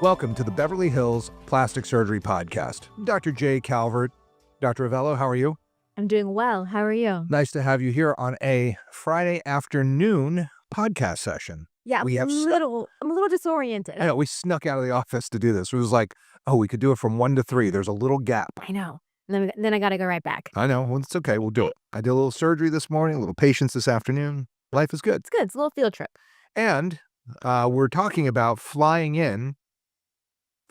Welcome to the Beverly Hills Plastic Surgery Podcast. Dr. J. Calvert. Dr. Rovelo, how are you? I'm doing well. How are you? Nice to have you here on a Friday afternoon podcast session. Yeah, I'm a little disoriented. I know, we snuck out of the office to do this. It was like, oh, we could do it from 1 to 3. There's a little gap. I know. And then I got to go right back. I know. Well, it's okay. We'll do it. I did a little surgery this morning, a little patience this afternoon. Life is good. It's good. It's a little field trip. And we're talking about flying in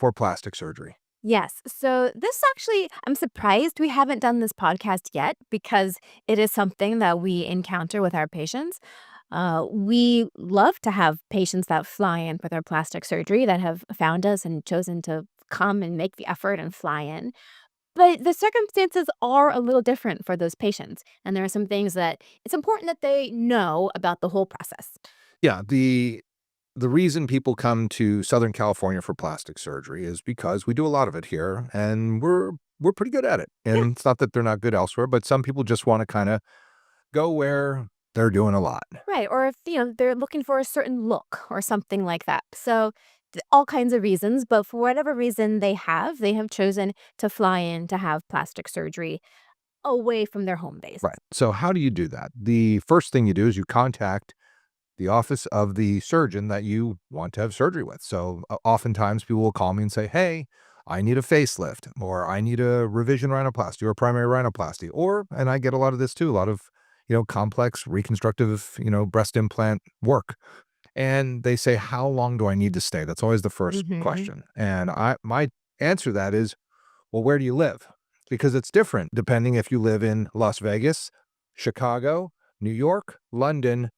for plastic surgery. Yes. So this actually, I'm surprised we haven't done this podcast yet because it is something that we encounter with our patients. We love to have patients that fly in for their plastic surgery that have found us and chosen to come and make the effort and fly in. But the circumstances are a little different for those patients. And there are some things that it's important that they know about the whole process. Yeah, the reason people come to Southern California for plastic surgery is because we do a lot of it here, and we're pretty good at it. And Yeah. it's not that they're not good elsewhere, but some people just want to kind of go where they're doing a lot. Right. Or if, they're looking for a certain look or something like that. So all kinds of reasons, but for whatever reason they have chosen to fly in to have plastic surgery away from their home base. Right. So how do you do that? The first thing you do is you contact the office of the surgeon that you want to have surgery with. So oftentimes people will call me and say, hey, I need a facelift, or I need a revision rhinoplasty or a primary rhinoplasty, or, and I get a lot of this too, a lot of, complex reconstructive, breast implant work. And they say, how long do I need to stay? That's always the first question. And my answer to that is, well, where do you live? Because it's different depending if you live in Las Vegas, Chicago, New York, London,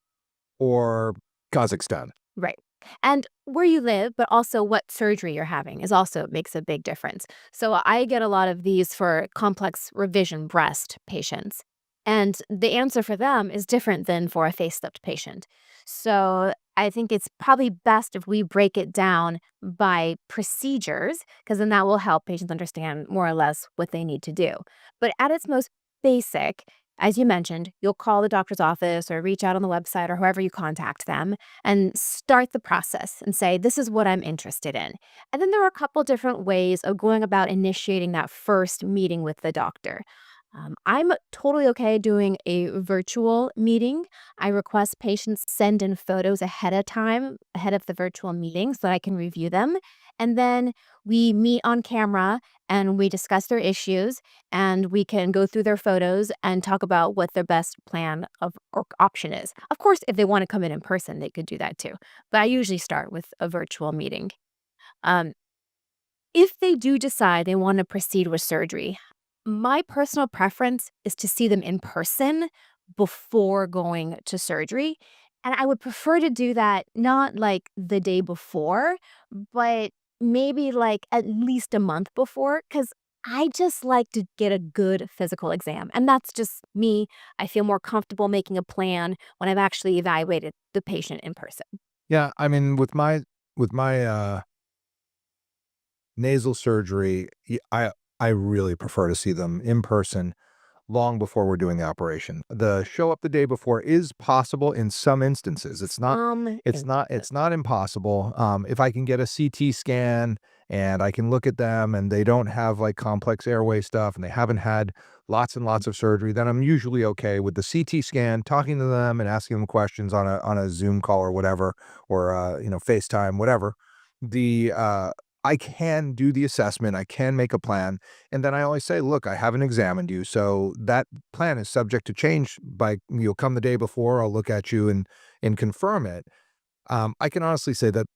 or Kazakhstan. Right. And where you live, but also what surgery you're having is also makes a big difference. So I get a lot of these for complex revision breast patients. And the answer for them is different than for a facelift patient. So I think it's probably best if we break it down by procedures, because then that will help patients understand more or less what they need to do. But at its most basic, as you mentioned, you'll call the doctor's office or reach out on the website or whoever you contact them and start the process and say, this is what I'm interested in. And then there are a couple different ways of going about initiating that first meeting with the doctor. I'm totally okay doing a virtual meeting. I request patients send in photos ahead of time, ahead of the virtual meeting, so that I can review them. And then we meet on camera and we discuss their issues, and we can go through their photos and talk about what their best plan of or option is. Of course, if they want to come in person, they could do that too. But I usually start with a virtual meeting. Um, if they do decide they want to proceed with surgery, my personal preference is to see them in person before going to surgery. And I would prefer to do that not like the day before, but maybe like at least a month before, because I just like to get a good physical exam. And that's just me. I feel more comfortable making a plan when I've actually evaluated the patient in person. Yeah, I mean, with my nasal surgery, I really prefer to see them in person long before we're doing the operation. The show up the day before is possible in some instances. It's not impossible. If I can get a CT scan and I can look at them and they don't have like complex airway stuff and they haven't had lots and lots of surgery, then I'm usually okay with the CT scan, talking to them and asking them questions on a Zoom call or whatever, or FaceTime, whatever. The I can do the assessment, I can make a plan, and then I always say, look, I haven't examined you, so that plan is subject to change. You'll come the day before, I'll look at you and confirm it. I can honestly say that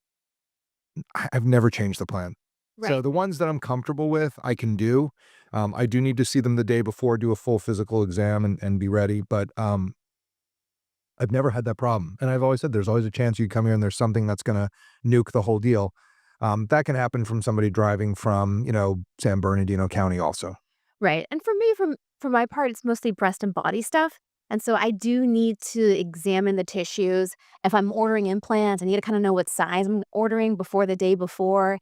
I've never changed the plan. So Right. the ones that I'm comfortable with, I can do. I do need to see them the day before, do a full physical exam and be ready, but I've never had that problem. And I've always said there's always a chance you come here and there's something that's gonna nuke the whole deal. That can happen from somebody driving from, San Bernardino County also. Right. And for me, for my part, it's mostly breast and body stuff. And so I do need to examine the tissues. If I'm ordering implants, I need to kind of know what size I'm ordering before the day before.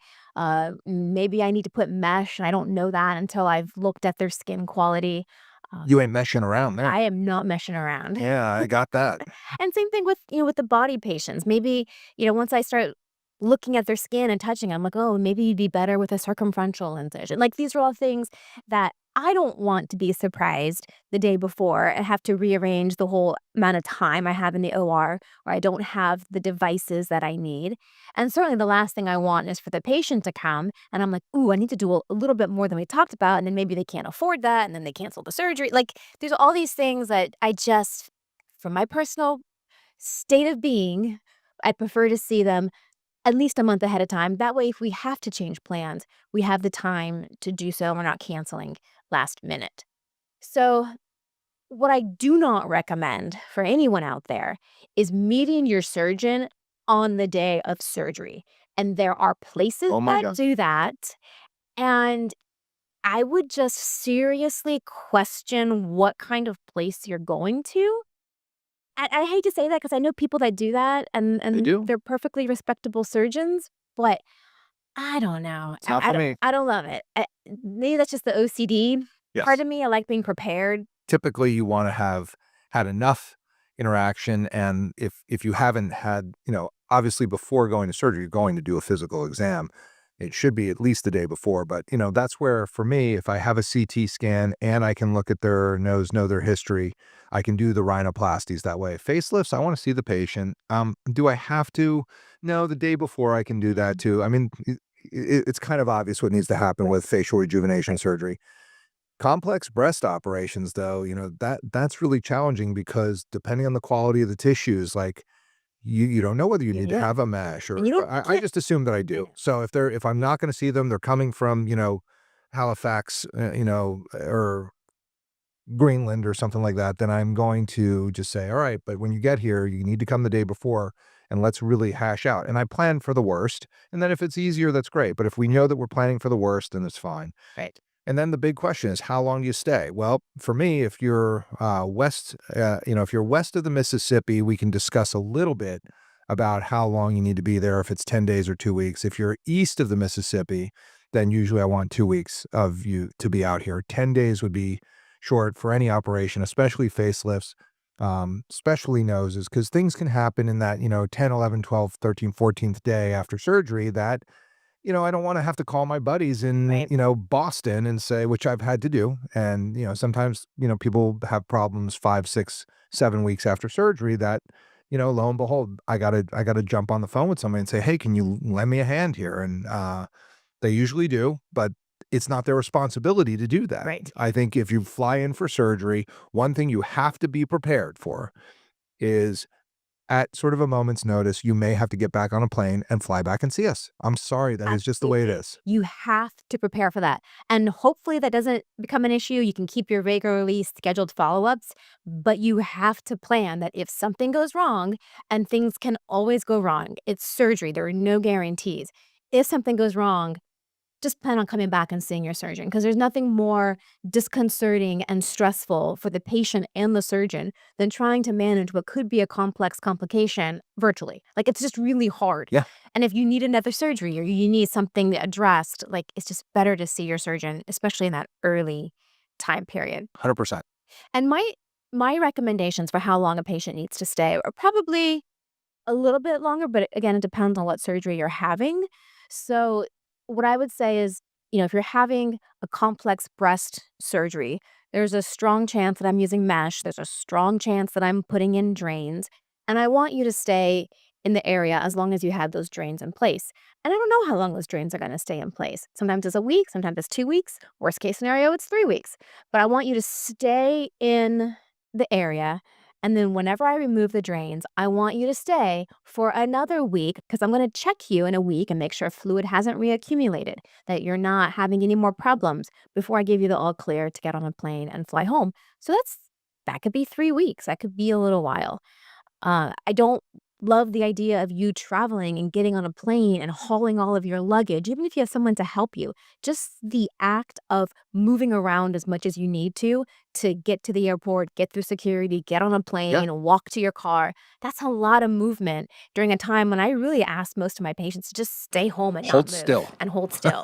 Maybe I need to put mesh, and I don't know that until I've looked at their skin quality. Um, You ain't meshing around there. I am not meshing around. Yeah, I got that. And same thing with, with the body patients. Maybe, once I start looking at their skin and touching, I'm like, oh, maybe you'd be better with a circumferential incision. Like these are all things that I don't want to be surprised the day before and have to rearrange the whole amount of time I have in the OR, or I don't have the devices that I need. And certainly the last thing I want is for the patient to come and I'm like, ooh, I need to do a little bit more than we talked about. And then maybe they can't afford that. And then they cancel the surgery. Like there's all these things that I just, from my personal state of being, I prefer to see them at least a month ahead of time. That way, if we have to change plans, we have the time to do so. And we're not canceling last minute. So, what I do not recommend for anyone out there is meeting your surgeon on the day of surgery. And there are places Oh my that God. do that. And I would just seriously question what kind of place you're going to. I hate to say that because I know people that do that, and They do. they're perfectly respectable surgeons, but I don't know. It's not for me. I don't love it. Maybe that's just the OCD part Yes. of me. I like being prepared. Typically, you wanna have had enough interaction, and if you haven't had, obviously before going to surgery, you're going to do a physical exam. It should be at least the day before, but, that's where for me, if I have a CT scan and I can look at their nose, know their history, I can do the rhinoplasties that way. Facelifts, I wanna see the patient. Do I have to? No, the day before I can do that too. I mean, it's kind of obvious what needs to happen with facial rejuvenation surgery. Complex breast operations, though, that's really challenging because depending on the quality of the tissues, like you don't know whether you need to Yeah. have a mesh And or you don't I can't just assume that I I do. know. So if I'm not going to see them, they're coming from, Halifax, or Greenland or something like that, then I'm going to just say, all right, but when you get here, you need to come the day before and let's really hash out. And I plan for the worst. And then if it's easier, that's great. But if we know that we're planning for the worst, then it's fine. Right. And then the big question is, how long do you stay? Well, for me, if you're if you're west of the Mississippi, we can discuss a little bit about how long you need to be there, if it's 10 days or 2 weeks. If you're east of the Mississippi, then usually I want 2 weeks of you to be out here. 10 days would be short for any operation, especially facelifts, especially noses, because things can happen in that, 10, 11, 12, 13, 14th day after surgery that I don't wanna have to call my buddies in, Right. Boston and say which I've had to do, and, sometimes, people have problems 5, 6, 7 weeks after surgery that, lo and behold, I gotta jump on the phone with somebody and say, "Hey, can you lend me a hand here?" And, they usually do, but it's not their responsibility to do that. Right. I think if you fly in for surgery, one thing you have to be prepared for is at sort of a moment's notice, you may have to get back on a plane and fly back and see us. I'm sorry, that is just the way it Absolutely. is. You have to prepare for that. And hopefully that doesn't become an issue. You can keep your regularly scheduled follow-ups, but you have to plan that if something goes wrong, and things can always go wrong, it's surgery, there are no guarantees. If something goes wrong, just plan on coming back and seeing your surgeon because there's nothing more disconcerting and stressful for the patient and the surgeon than trying to manage what could be a complex complication virtually. Like, it's just really hard. Yeah, And if you need another surgery or you need something addressed, like, it's just better to see your surgeon, especially in that early time period. 100%. And my recommendations for how long a patient needs to stay are probably a little bit longer, but again, it depends on what surgery you're having. So, what I would say is, if you're having a complex breast surgery, there's a strong chance that I'm using mesh. There's a strong chance that I'm putting in drains. And I want you to stay in the area as long as you have those drains in place. And I don't know how long those drains are going to stay in place. Sometimes it's a week, sometimes it's 2 weeks. Worst case scenario, it's 3 weeks. But I want you to stay in the area and then whenever I remove the drains, I want you to stay for another week because I'm going to check you in a week and make sure fluid hasn't reaccumulated, that you're not having any more problems before I give you the all clear to get on a plane and fly home. So that could be 3 weeks. That could be a little while. I don't love the idea of you traveling and getting on a plane and hauling all of your luggage, even if you have someone to help you. Just the act of moving around as much as you need to get to the airport, get through security, get on a Yeah, plane, walk to your car. That's a lot of movement during a time when I really ask most of my patients to just stay home and not hold move still. and hold still.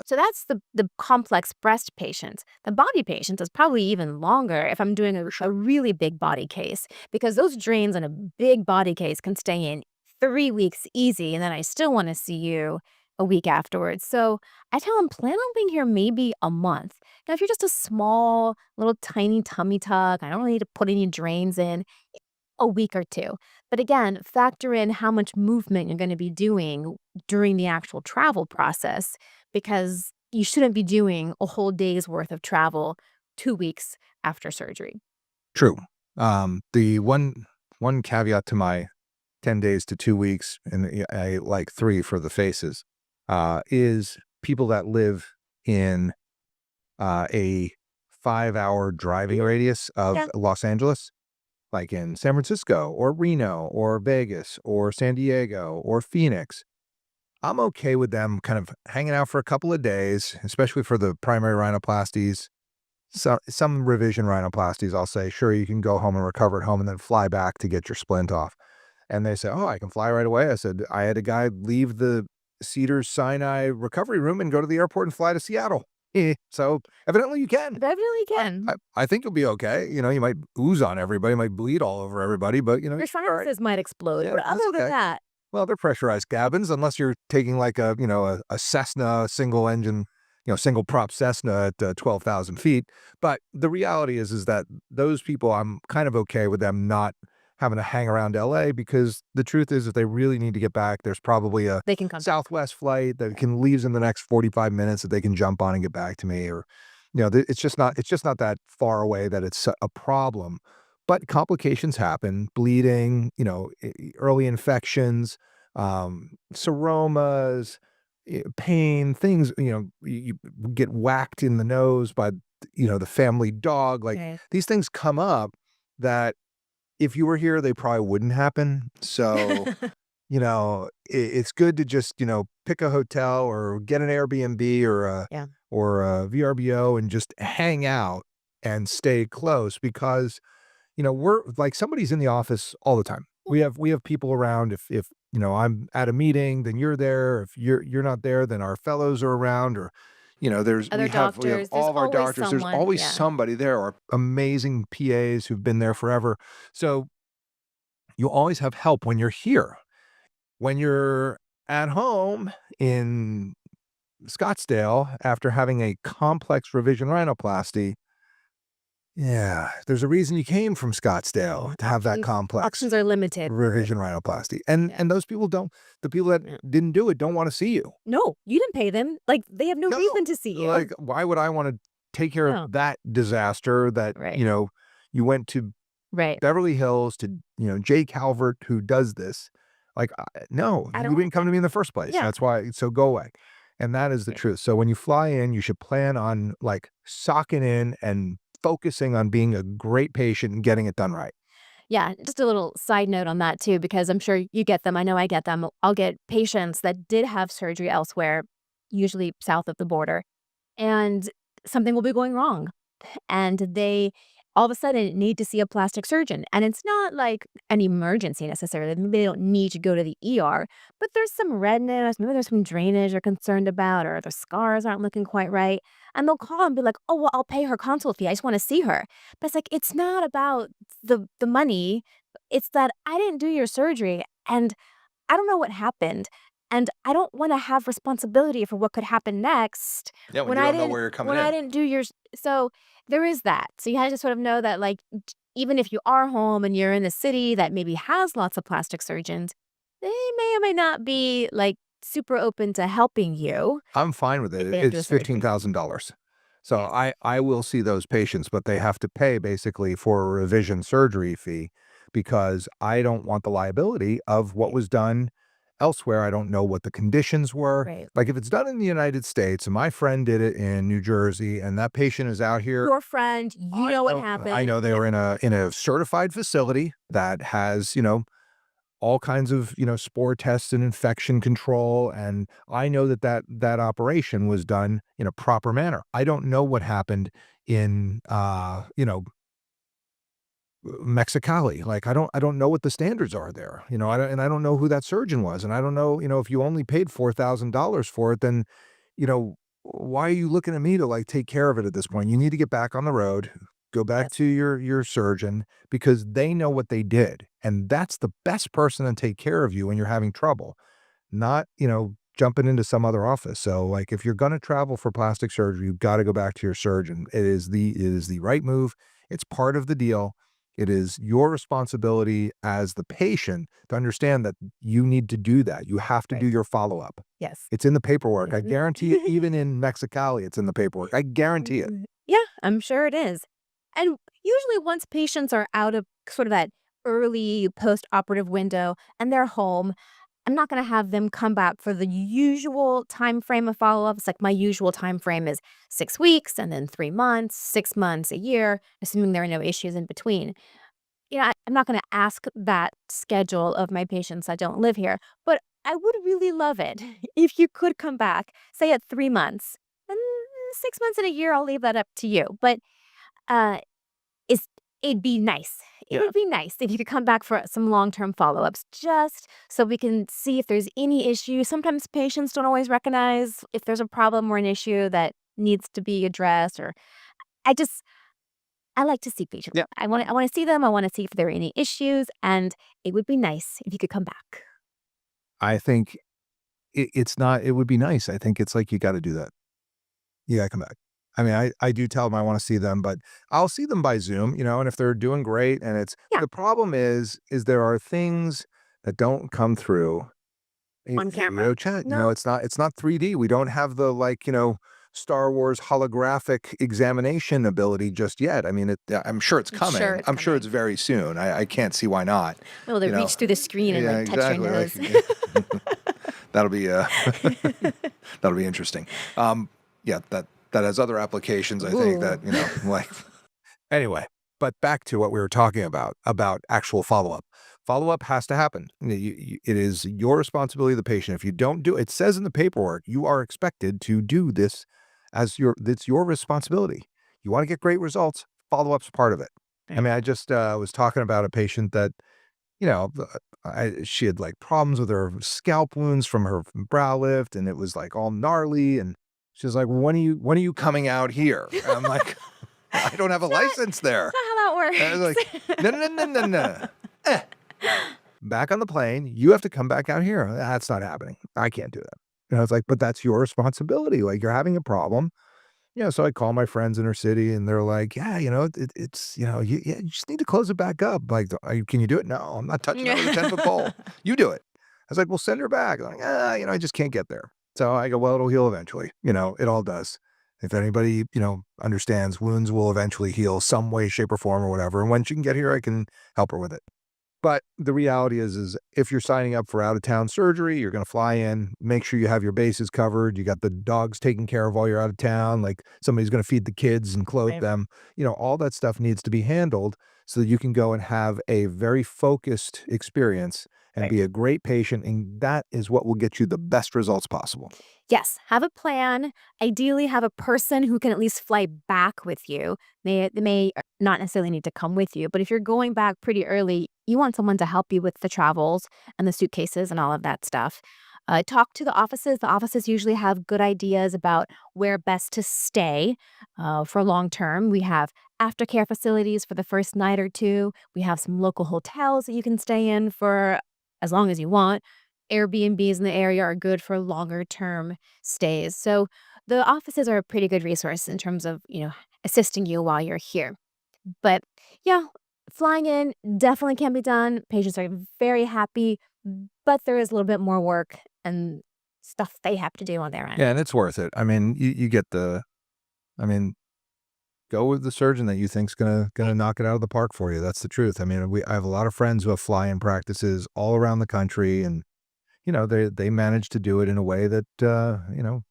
So that's the complex breast patients. The body patients is probably even longer if I'm doing a really big body case because those drains in a big body case can stay in 3 weeks easy, and then I still wanna see you a week afterwards. So I tell them, plan on being here maybe a month. Now, if you're just a small, little tiny tummy tuck, I don't really need to put any drains in, a week or 2. But again, factor in how much movement you're gonna be doing during the actual travel process because you shouldn't be doing a whole day's worth of travel 2 weeks after surgery. True. The one caveat to my 10 days to 2 weeks, and I like 3 for the faces, is people that live in, a 5-hour driving radius Yeah. of Los Angeles, like in San Francisco or Reno or Vegas or San Diego or Phoenix. I'm okay with them kind of hanging out for a couple of days, especially for the primary rhinoplasties. Some revision rhinoplasties, I'll say, "Sure, you can go home and recover at home and then fly back to get your splint off." And they say, "Oh, I can fly right away." I said, "I had a guy leave the Cedars-Sinai recovery room and go to the airport and fly to Seattle." So evidently you can. Definitely can. I think you'll be okay. You might ooze on everybody, might bleed all over everybody, but, Your all right. sinuses might explode, Yeah, but that's other than okay. that, Well, they're pressurized cabins unless you're taking like a Cessna single engine, single prop Cessna at 12,000 feet. But the reality is that those people, I'm kind of okay with them not having to hang around LA because the truth is if they really need to get back, there's probably a they can come. Southwest flight that can leaves in the next 45 minutes that they can jump on and get back to me or, it's just not that far away that it's a problem. But complications happen, bleeding, early infections, seromas, pain, things, you get whacked in the nose by, the family dog. Like Right. these things come up that if you were here, they probably wouldn't happen. So, it's good to just, pick a hotel or get an Airbnb Yeah. or a VRBO and just hang out and stay close because we're like somebody's in the office all the time. We have people around. If I'm at a meeting, then you're there. If you're not there, then our fellows are around. Or there's Other we have doctors, there's all of our always doctors. There's someone. always Yeah. somebody there, or amazing PAs who've been there forever. So you always have help when you're here. When you're at home in Scottsdale after having a complex revision rhinoplasty, yeah, there's a reason you came from Scottsdale to have that complex Options are limited. revision rhinoplasty. And Yeah. and those people don't the people that Yeah. didn't do it don't wanna see you. No, you didn't pay them. Like, they have no No, reason to see you. like, why would I wanna take care of No. that disaster that, Right. you went to Right. Beverly Hills to, Jay Calvert who does this. Like, no, I you don't want didn't come to me in the first place. Yeah. That's why so go away. And that is the Yeah. truth. So when you fly in, you should plan on, like, socking in and focusing on being a great patient and getting it done right. Yeah, just a little side note on that too, because I'm sure you get them. I know I get them. I'll get patients that did have surgery elsewhere, usually south of the border, and something will be going wrong. And they all of a sudden need to see a plastic surgeon. And it's not like an emergency necessarily. Maybe they don't need to go to the ER, but there's some redness. Maybe there's some drainage they're concerned about, or the scars aren't looking quite right. And they'll call and be like, oh, well, I'll pay her consult fee. I just want to see her. But it's like, it's not about the money. It's that I didn't do your surgery and I don't know what happened. And I don't want to have responsibility for what could happen next Yeah, when when you I don't know didn't where you're coming when I in. didn't do so there is that. So you have to sort of know that like even if you are home and you're in a city that maybe has lots of plastic surgeons, they may or may not be like super open to helping you I'm fine with if it. they don't do a It's surgery. $15,000. So Yeah. I will see those patients, but they have to pay basically for a revision surgery fee because I don't want the liability of what Right. was done elsewhere. I don't know what the conditions were. Right. Like if it's done in the United States and my friend did it in New Jersey and that patient is out here, Your friend, you know what I happened. know they Yeah. were in a certified facility that has, all kinds of, spore tests and infection control, and I know that operation was done in a proper manner. I don't know what happened in, Mexicali. Like, I don't know what the standards are there, I don't know who that surgeon was, and I don't know, if you only paid $4,000 for it, then, why are you looking at me to, like, take care of it at this point? You need to get back on the road, Go back to your surgeon because they know what they did, and that's the best person to take care of you when you're having trouble, not, jumping into some other office. So, like, if you're gonna travel for plastic surgery, you've gotta go back to your surgeon. It is the right move. It's part of the deal. It is your responsibility as the patient to understand that you need to do that. You have to do Right. your follow-up. Yes. It's in the paperwork. I Mhm. guarantee it, even in Mexicali, it's in the paperwork. I guarantee it. Yeah, I'm sure it is. And usually once patients are out of sort of that early post-operative window and they're home, I'm not gonna have them come back for the usual time frame of follow-ups. Like, my usual time frame is 6 weeks and then 3 months, 6 months, a year, assuming there are no issues in between. I'm not gonna ask that schedule of my patients that don't live here, but I would really love it if you could come back, say, at 3 months, and 6 months and a year, I'll leave that up to you, but, uh, it's it'd be nice. It Yeah. would be nice if you could come back for some long-term follow-ups just so we can see if there's any issue. Sometimes patients don't always recognize if there's a problem or an issue that needs to be addressed, or I just I like to see patients. Yeah. I wanna see them, I wanna see if there are any issues, and it would be nice if you could come back. I think it's not it would be nice. I think it's like you gotta do that. You gotta come back. I mean, I do tell them I wanna see them, but I'll see them by Zoom, and if they're doing great and it's Yeah, the problem is there are things that don't come through on camera. video chat. No, It's not 3D. We don't have the, Star Wars holographic examination ability just yet. I mean, I'm sure it's I'm sure coming. it's I'm sure it's coming. very soon. I can't see why not, Oh, they you know? reach through the screen and, Yeah, like, touch your exactly, like, nose. that'll be, that'll be interesting. Yeah, that has other applications, I think Ooh. that, like anyway, but back to what we were talking about actual follow-up. Follow-up has to happen. It is your responsibility, the patient. If you don't do it says in the paperwork, you are expected to do this it's your responsibility. You wanna get great results, follow-up's part of it. I Right. mean, I just, was talking about a patient that, she had, like, problems with her scalp wounds from her brow lift, and it was, like, all gnarly, and she's like, "When are you coming out here?" And I'm like, "I don't have a license there." It's not how And I was like, that "No, no, no, no, no, no. Eh, works. back on the plane, you have to come back out here." "That's not happening. I can't do that." And I was like, "But that's your responsibility, like, you're having a problem." So I call my friends in her city, and they're like, "Yeah, it's, you just need to close it back up." Like, "Can you do it?" "No, I'm not touching that with a 10-foot pole. You do it." I was like, "Well, send her back." They're like, I just can't get there." So I go, "Well, it'll heal eventually." It all does. If anybody, understands, wounds will eventually heal some way, shape, or form or whatever. And when she can get here, I can help her with it. But the reality is if you're signing up for out-of-town surgery, you're gonna fly in, make sure you have your bases covered, you got the dogs taken care of while you're out of town, like, somebody's gonna feed the kids and clothe Right. them. All that stuff needs to be handled so that you can go and have a very focused experience and Right. be a great patient, and that is what will get you the best results possible. Yes, have a plan. Ideally, have a person who can at least fly back with you. They may not necessarily need to come with you, but if you're going back pretty early, you want someone to help you with the travels and the suitcases and all of that stuff. Talk to the offices. The offices usually have good ideas about where best to stay for long term. We have aftercare facilities for the first night or two. We have some local hotels that you can stay in for as long as you want. Airbnbs in the area are good for longer term stays. So the offices are a pretty good resource in terms of, assisting you while you're here. But yeah, flying in definitely can be done. Patients are very happy, but there is a little bit more work and stuff they have to do on their end. Yeah, and it's worth it. I mean, you get I mean, go with the surgeon that you think's gonna Right. knock it out of the park for you. That's the truth. I mean, I have a lot of friends who have fly-in practices all around the country, and they manage to do it in a way that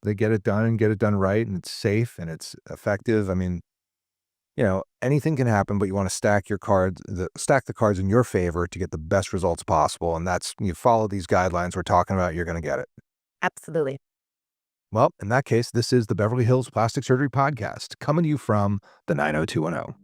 they get it done and get it done right, and it's safe and it's effective. I mean, anything can happen, but you want to stack the cards in your favor to get the best results possible. And that's you follow these guidelines we're talking about, you're going to get it. Absolutely. Well, in that case, this is the Beverly Hills Plastic Surgery Podcast coming to you from the 90210.